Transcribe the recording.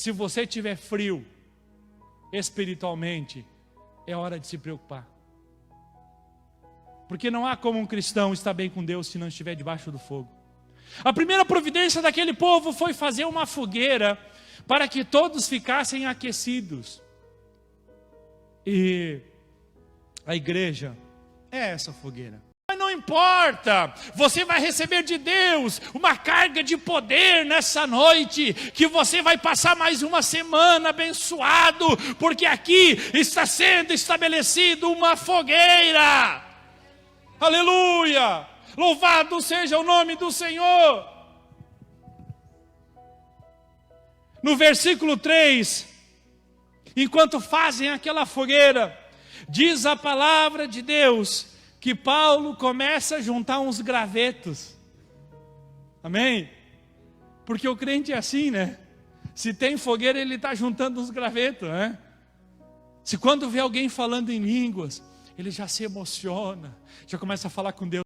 Se você tiver frio espiritualmente, é hora de se preocupar. Porque não há como um cristão estar bem com Deus se não estiver debaixo do fogo. A primeira providência daquele povo foi fazer uma fogueira para que todos ficassem aquecidos. E a igreja é essa fogueira. Mas não importa, você vai receber de Deus uma carga de poder nessa noite, que você vai passar mais uma semana abençoado, porque aqui está sendo estabelecido uma fogueira. Aleluia! Louvado seja o nome do Senhor. No versículo 3, enquanto fazem aquela fogueira, diz a palavra de Deus que Paulo começa a juntar uns gravetos. Amém? Porque o crente é assim, né? Se tem fogueira, ele está juntando uns gravetos, né? Se quando vê alguém falando em línguas, ele já se emociona, já começa a falar com Deus.